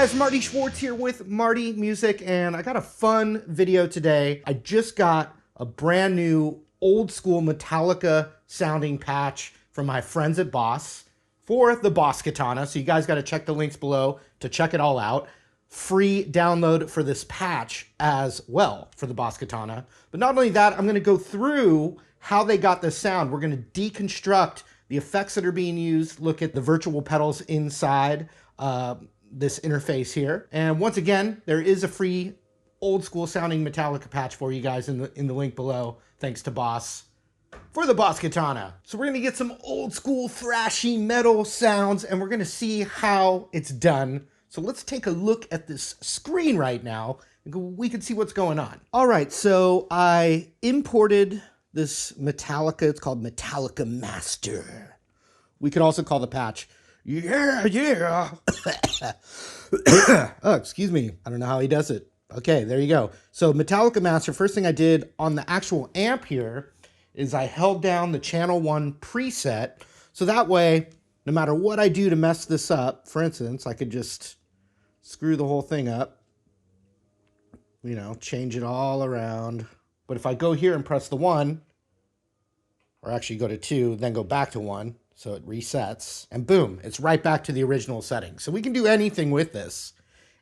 guys, Marty Schwartz here with Marty Music, and I got a fun video today. I just got a brand new old school Metallica sounding patch from my friends at Boss for the Boss Katana. So you guys got to check the links below to check it all out. Free download for this patch as well for the Boss Katana. But not only that, I'm going to go through how they got this sound. We're going to deconstruct the effects that are being used, look at the virtual pedals inside this interface here. And once again, there is a free old school sounding Metallica patch for you guys in the link below, thanks to Boss, for the Boss Katana. So we're gonna get some old school thrashy metal sounds and we're gonna see how it's done. So let's take a look at this screen right now and we can see what's going on. All right, so I imported this Metallica. It's called Metallica Master. We could also call the patch yeah. Oh, excuse me. I don't know how he does it. Okay, there you go. So Metallica Master, first thing I did on the actual amp here is I held down the channel 1 preset. So that way, no matter what I do to mess this up, for instance, I could just screw the whole thing up, you know, change it all around. But if I go here and press the 1, or actually go to 2, then go back to 1, so it resets, and boom, it's right back to the original setting. So we can do anything with this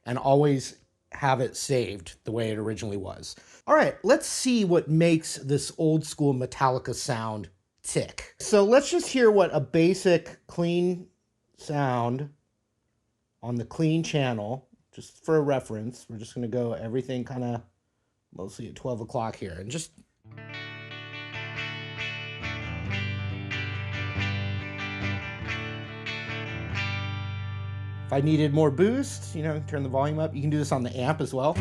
and always have it saved the way it originally was. All right, let's see what makes this old school Metallica sound tick. So let's just hear what a basic clean sound on the clean channel, just for a reference. We're just gonna go everything kind of mostly at 12 o'clock here and just if I needed more boost, you know, turn the volume up. You can do this on the amp as well.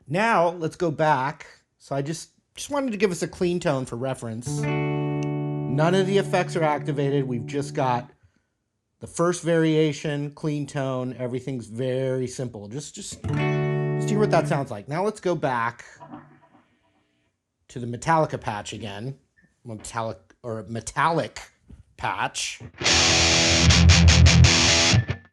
Now let's go back. So I just wanted to give us a clean tone for reference. None of the effects are activated. We've just got the first variation, clean tone. Everything's very simple. Just hear what that sounds like. Now let's go back to the Metallica patch again. Metallic patch.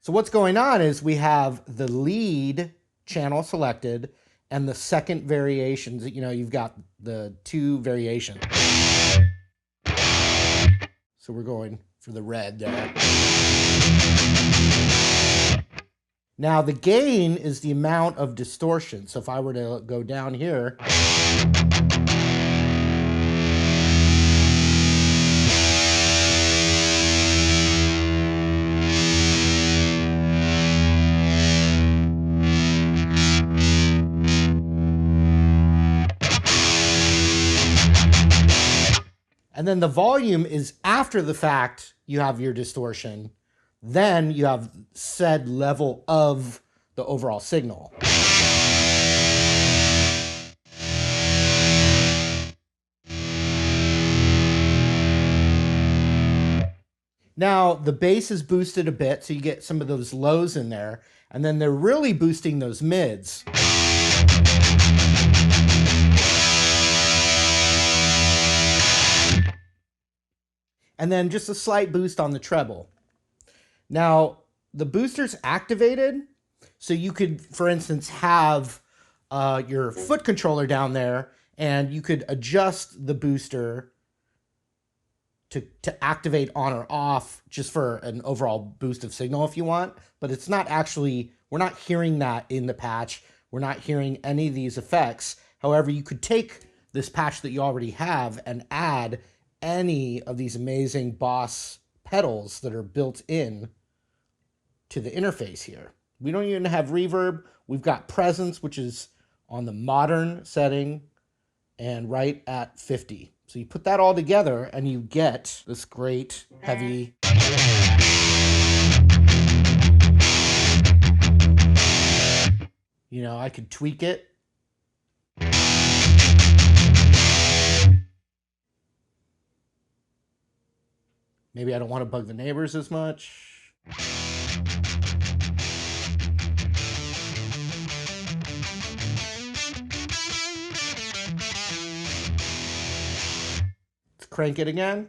So what's going on is we have the lead channel selected and the second variations. You know, you've got the 2 variations. So we're going for the red there. Now the gain is the amount of distortion. So if I were to go down here, and then the volume is after the fact you have your distortion. Then you have said level of the overall signal. Now the bass is boosted a bit, so you get some of those lows in there, and then they're really boosting those mids. And then just a slight boost on the treble. Now, the booster's activated, so you could, for instance, have your foot controller down there, and you could adjust the booster to activate on or off just for an overall boost of signal if you want. But it's not actually, we're not hearing that in the patch. We're not hearing any of these effects. However, you could take this patch that you already have and add any of these amazing Boss pedals that are built in to the interface here. We don't even have reverb. We've got presence, which is on the modern setting and right at 50. So you put that all together and you get this great heavy. You know, I could tweak it. Maybe I don't want to bug the neighbors as much. Let's crank it again.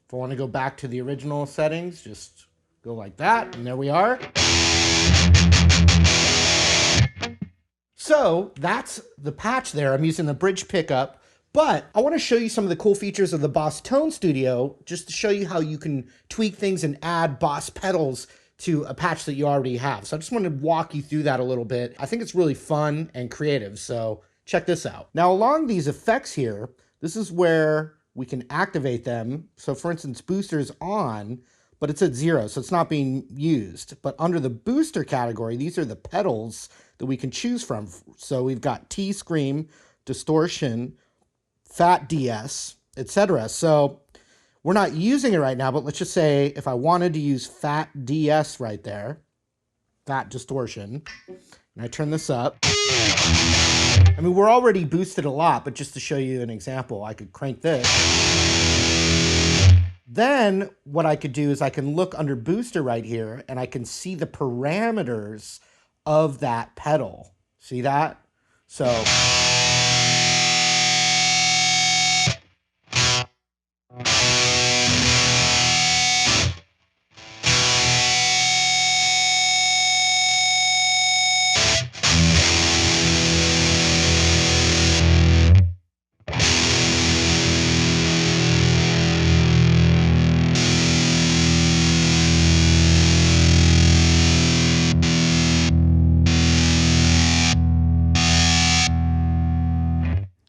If I want to go back to the original settings, just go like that, and there we are. So that's the patch there. I'm using the bridge pickup, but I want to show you some of the cool features of the Boss Tone Studio, just to show you how you can tweak things and add Boss pedals to a patch that you already have. So I just wanted to walk you through that a little bit. I think it's really fun and creative, so check this out. Now along these effects here, this is where we can activate them. So for instance, booster is on, but it's at 0, so it's not being used. But under the booster category, these are the pedals that we can choose from. So we've got T Scream, Distortion, Fat DS, etc. So we're not using it right now, but let's just say if I wanted to use Fat DS right there, Fat Distortion, and I turn this up, I mean, we're already boosted a lot, but just to show you an example, I could crank this. Then what I could do is I can look under booster right here and I can see the parameters of that pedal. See that? So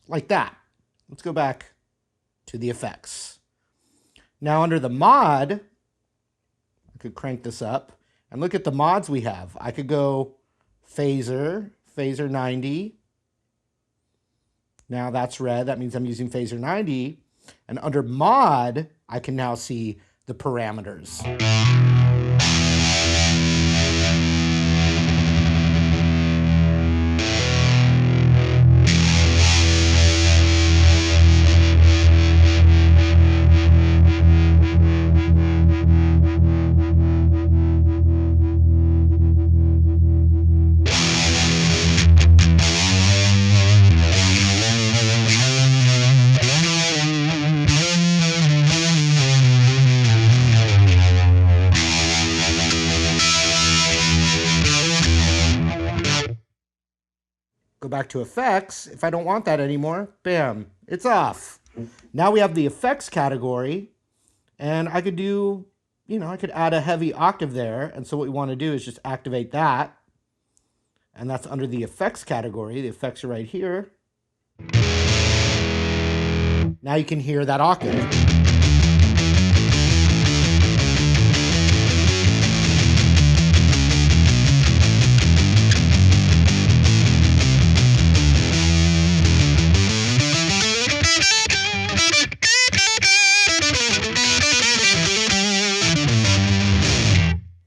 like that. Let's go back to the effects. Now under the mod, I could crank this up and look at the mods we have. I could go phaser, phaser 90. Now that's red, that means I'm using phaser 90. And under mod, I can now see the parameters. Go back to effects. If I don't want that anymore, bam, it's off. Now we have the effects category, and I could do, I could add a heavy octave there. And so what we want to do is just activate that. And that's under the effects category. The effects are right here. Now you can hear that octave.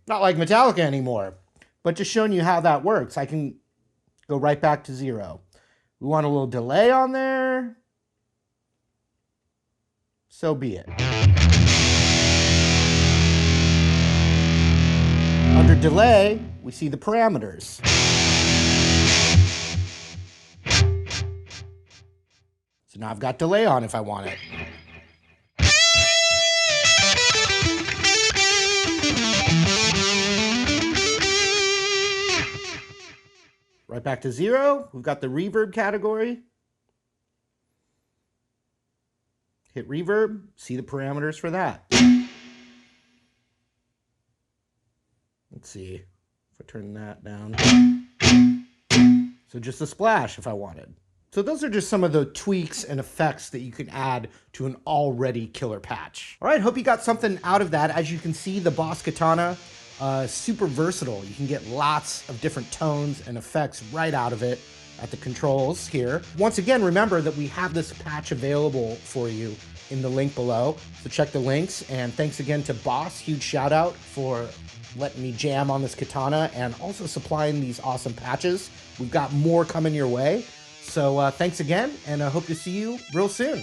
Not like Metallica anymore, but just showing you how that works. I can go right back to 0. We want a little delay on there. So be it. Under delay, we see the parameters. So now I've got delay on if I want it. Right back to 0. We've got the reverb category. Hit reverb, see the parameters for that. Let's see if I turn that down. So just a splash if I wanted. So those are just some of the tweaks and effects that you can add to an already killer patch. All right, hope you got something out of that. As you can see, the Boss Katana, super versatile. You can get lots of different tones and effects right out of it at the controls here. Once again, remember that we have this patch available for you in the link below. So check the links, and thanks again to Boss. Huge shout out for letting me jam on this katana and also supplying these awesome patches. We've got more coming your way. So thanks again, and I hope to see you real soon.